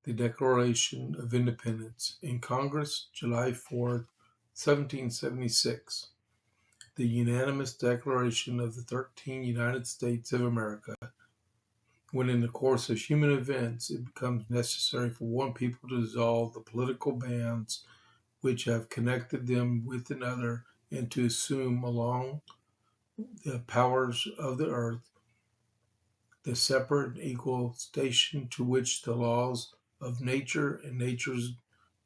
the Declaration of Independence in Congress, July 4th, 1776. The unanimous declaration of the 13 United States of America, when in the course of human events it becomes necessary for one people to dissolve the political bands which have connected them with another and to assume along the powers of the earth the separate and equal station to which the laws of nature and nature's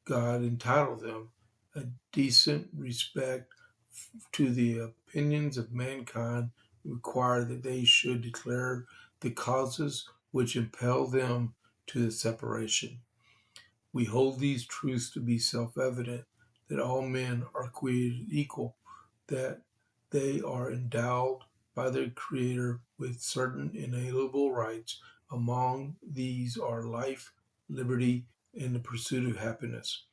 God entitle them, a decent respect to the opinions of mankind require that they should declare the causes which impel them to the separation. We hold these truths to be self-evident, that all men are created equal, that they are endowed by their Creator with certain inalienable rights. Among these are life, liberty, and the pursuit of happiness.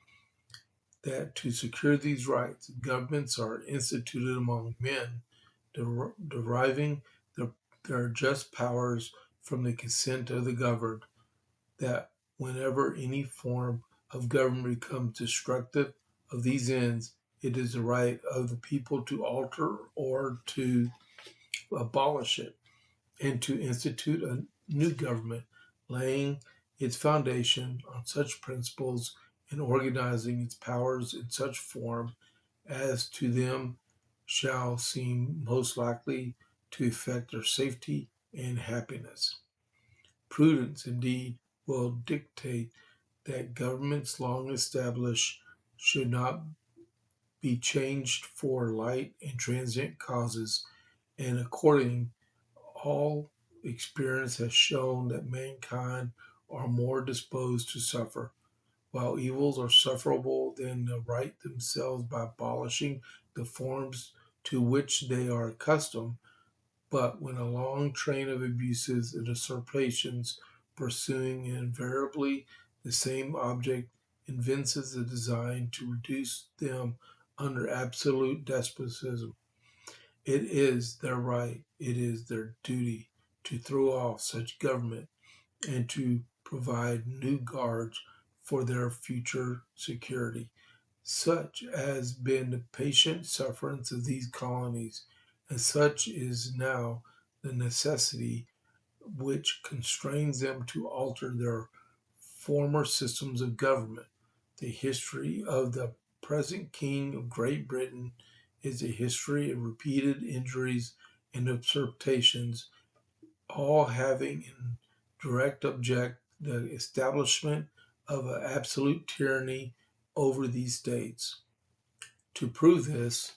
That to secure these rights, governments are instituted among men, deriving their just powers from the consent of the governed. That whenever any form of government becomes destructive of these ends, it is the right of the people to alter or to abolish it, and to institute a new government, laying its foundation on such principles and organizing its powers in such form as to them shall seem most likely to effect their safety and happiness. Prudence, indeed, will dictate that governments long established should not be changed for light and transient causes, and according all experience has shown that mankind are more disposed to suffer, while evils are sufferable than the right themselves by abolishing the forms to which they are accustomed. But when a long train of abuses and usurpations, pursuing invariably the same object, evinces a design to reduce them under absolute despotism, it is their right, it is their duty to throw off such government and to provide new guards for their future security. Such has been the patient sufferance of these colonies, and such is now the necessity which constrains them to alter their former systems of government. The history of the present King of Great Britain is a history of repeated injuries and usurpations, all having in direct object the establishment of an absolute tyranny over these states. To prove this,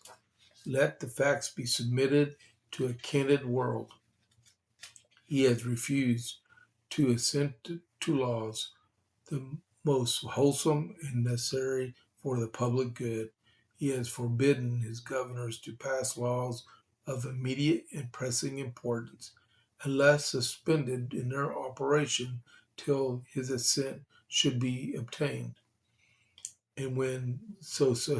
let the facts be submitted to a candid world. He has refused to assent to laws, the most wholesome and necessary for the public good. He has forbidden his governors to pass laws of immediate and pressing importance, unless suspended in their operation till his assent should be obtained. And when suspended,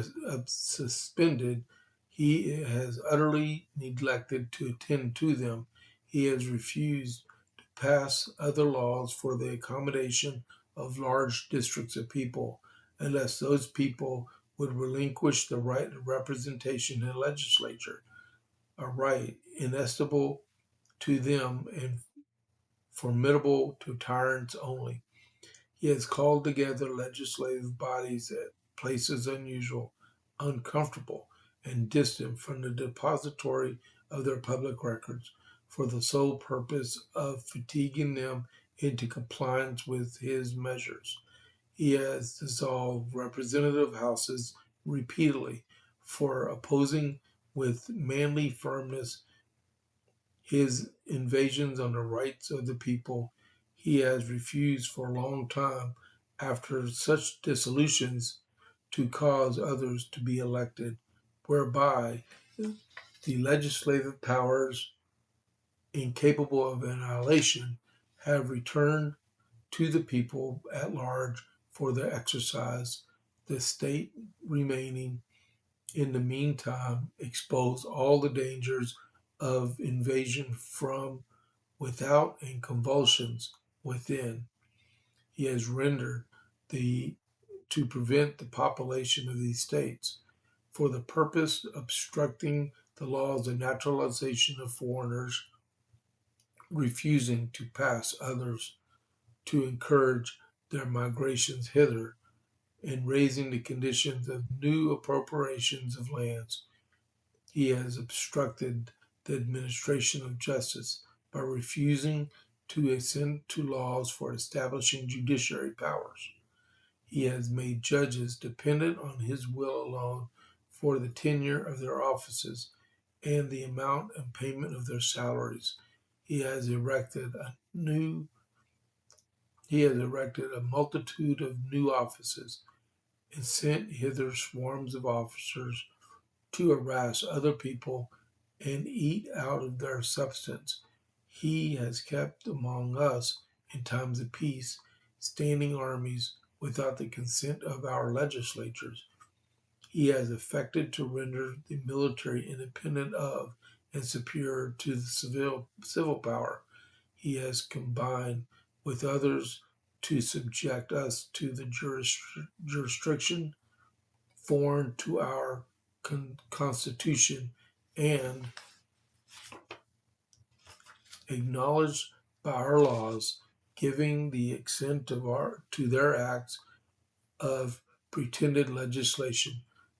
he has utterly neglected to attend to them. He has refused to pass other laws for the accommodation of large districts of people, unless those people would relinquish the right of representation in the legislature, a right inestimable to them and formidable to tyrants only. He has called together legislative bodies at places unusual, uncomfortable, and distant from the depository of their public records, for the sole purpose of fatiguing them into compliance with his measures. He has dissolved representative houses repeatedly for opposing with manly firmness his invasions on the rights of the people. He has refused for a long time, after such dissolutions, to cause others to be elected, whereby the legislative powers, incapable of annihilation, have returned to the people at large for their exercise, the state remaining in the meantime expose all the dangers of invasion from without and convulsions within. he has rendered to prevent the population of these states, for the purpose of obstructing the laws of naturalization of foreigners, refusing to pass others to encourage their migrations hither, and raising the conditions of new appropriations of lands. He has obstructed the administration of justice by refusing to assent to laws for establishing judiciary powers. He has made judges dependent on his will alone for the tenure of their offices and the amount and payment of their salaries. He has erected a multitude of new offices and sent hither swarms of officers to harass other people and eat out of their substance. He has kept among us in times of peace standing armies without the consent of our legislatures. He has affected to render the military independent of and superior to the civil power. He has combined with others to subject us to the jurisdiction foreign to our Constitution and acknowledged by our laws, giving the extent to their acts of pretended legislation,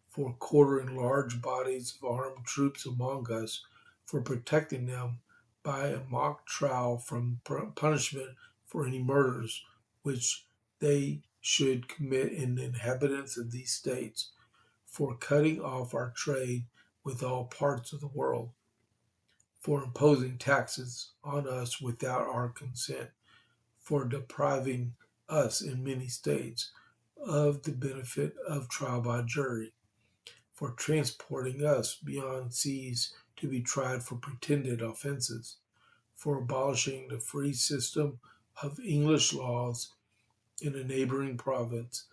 for quartering large bodies of armed troops among us, for protecting them by a mock trial from punishment for any murders which they should commit in the inhabitants of these states, for cutting off our trade with all parts of the world, for imposing taxes on us without our consent, for depriving us in many states of the benefit of trial by jury, for transporting us beyond seas to be tried for pretended offenses, for abolishing the free system of English laws in a neighboring province,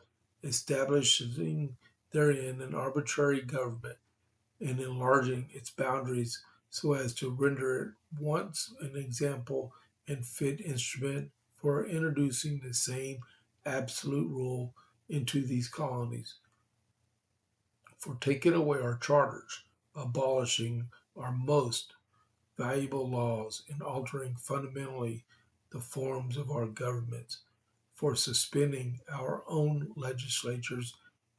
establishing therein an arbitrary government, and enlarging its boundaries so as to render it once an example and fit instrument for introducing the same absolute rule into these colonies, for taking away our charters, abolishing our most valuable laws, and altering fundamentally the forms of our governments, for suspending our own legislatures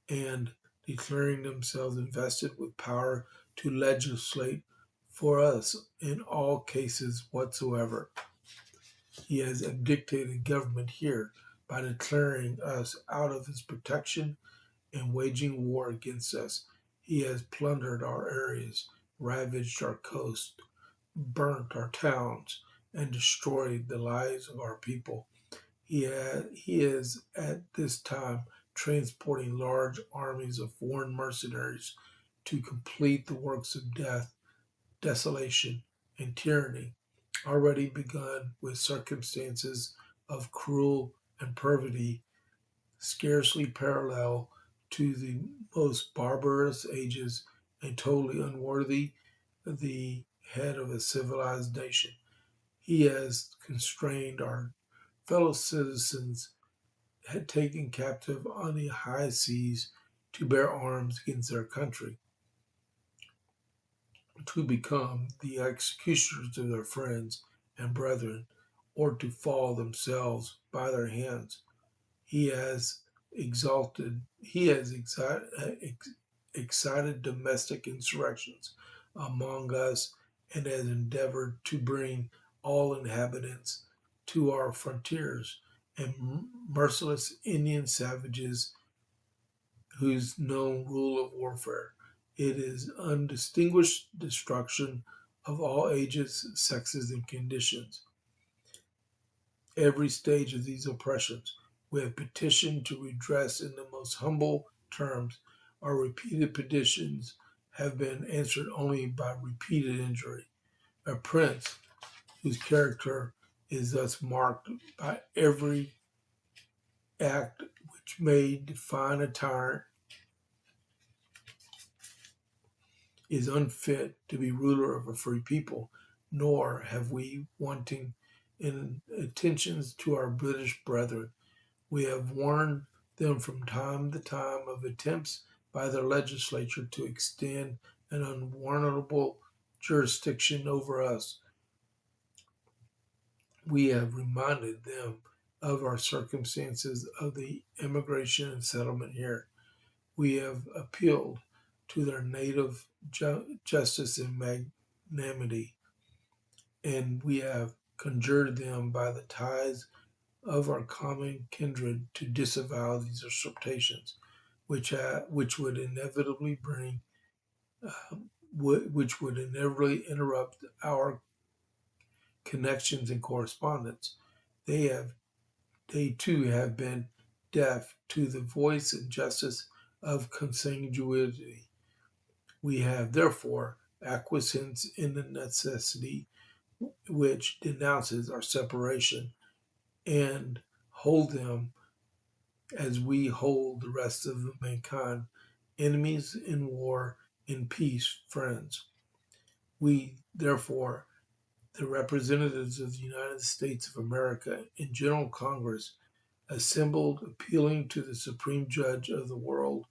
and declaring themselves invested with power to legislate for us in all cases whatsoever. He has abdicated government here by declaring us out of his protection and waging war against us. He has plundered our areas, ravaged our coast, burnt our towns, and destroyed the lives of our people. He is at this time transporting large armies of foreign mercenaries to complete the works of death, desolation, and tyranny, already begun with circumstances of cruel and perfidy scarcely parallel to the most barbarous ages and totally unworthy of the head of a civilized nation. He has constrained our fellow citizens, had taken captive on the high seas to bear arms against their country, to become the executioners of their friends and brethren, or to fall themselves by their hands. He has excited domestic insurrections among us, and has endeavored to bring all inhabitants to our frontiers, and merciless Indian savages whose known rule of warfare. It is undistinguished destruction of all ages, sexes, and conditions. Every stage of these oppressions we have petitioned to redress in the most humble terms. Our repeated petitions have been answered only by repeated injury. A prince whose character is thus marked by every act which may define a tyrant is unfit to be ruler of a free people, nor have we wanting in attentions to our British brethren. We have warned them from time to time of attempts by their legislature to extend an unwarrantable jurisdiction over us. We have reminded them of our circumstances of the immigration and settlement here. We have appealed to their native justice and magnanimity, and we have conjured them by the ties of our common kindred to disavow these usurpations, which would inevitably interrupt our connections and correspondence. They too have been deaf to the voice and justice of consanguinity. We have therefore acquiesced in the necessity which denounces our separation, and hold them as we hold the rest of mankind, enemies in war, in peace, friends. We, therefore, the representatives of the United States of America in General Congress, assembled appealing to the Supreme Judge of the world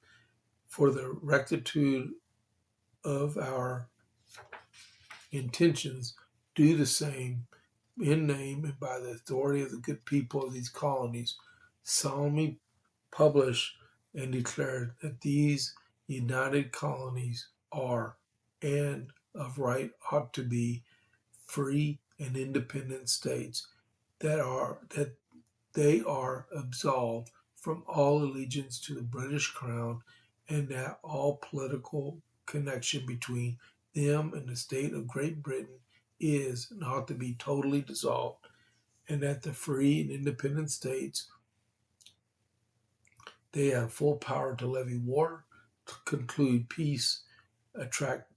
for the rectitude of our intentions, do the same in name and by the authority of the good people of these colonies, solemnly publish and declare that these united colonies are, and of right ought to be, free and independent states, that they are absolved from all allegiance to the British Crown, and that all political connection between them and the state of Great Britain is and ought to be totally dissolved, and that the free and independent states, they have full power to levy war, to conclude peace, attract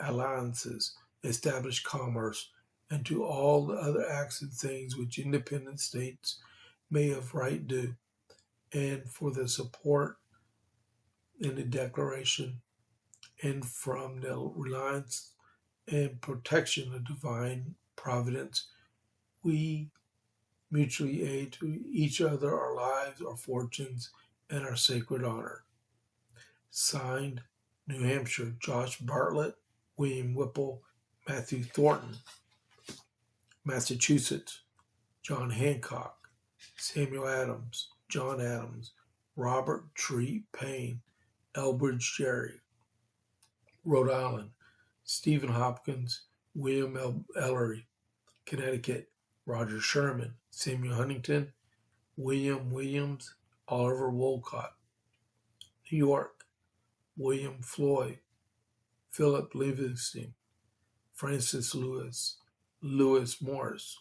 alliances, establish commerce, and to all the other acts and things which independent states may of right do, and for the support in the Declaration and from the reliance and protection of divine providence, we mutually aid to each other our lives, our fortunes, and our sacred honor. Signed, New Hampshire, Josh Bartlett, William Whipple, Matthew Thornton. Massachusetts, John Hancock, Samuel Adams, John Adams, Robert Tree Payne, Elbridge Gerry. Rhode Island, Stephen Hopkins, William Ellery. Connecticut, Roger Sherman, Samuel Huntington, William Williams, Oliver Wolcott. New York, William Floyd, Philip Livingston, Francis Lewis, Lewis Morris.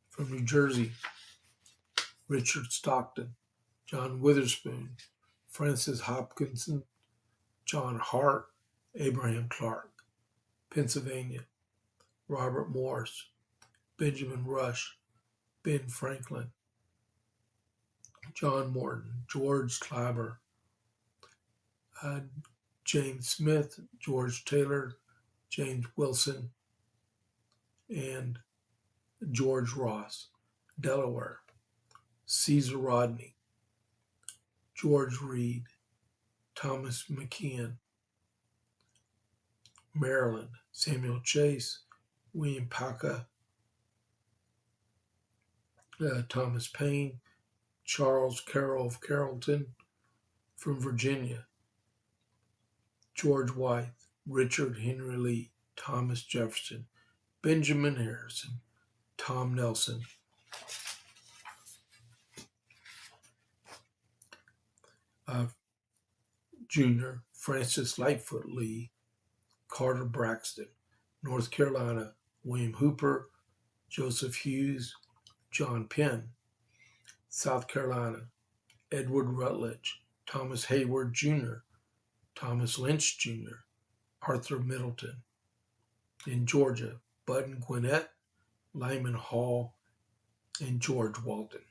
From New Jersey, Richard Stockton, John Witherspoon, Francis Hopkinson, John Hart, Abraham Clark. Pennsylvania, Robert Morse, Benjamin Rush, Ben Franklin, John Morton, George Clabber, James Smith, George Taylor, James Wilson, and George Ross. Delaware, Caesar Rodney, George Reed, Thomas McKeon. Maryland, Samuel Chase, William Paca, Thomas Paine, Charles Carroll of Carrollton. From Virginia, George Wythe, Richard Henry Lee, Thomas Jefferson, Benjamin Harrison, Tom Nelson. Jr., Francis Lightfoot Lee, Carter Braxton. North Carolina, William Hooper, Joseph Hughes, John Penn. South Carolina, Edward Rutledge, Thomas Hayward Jr., Thomas Lynch Jr., Arthur Middleton. In Georgia, Button Gwinnett, Lyman Hall, and George Walton.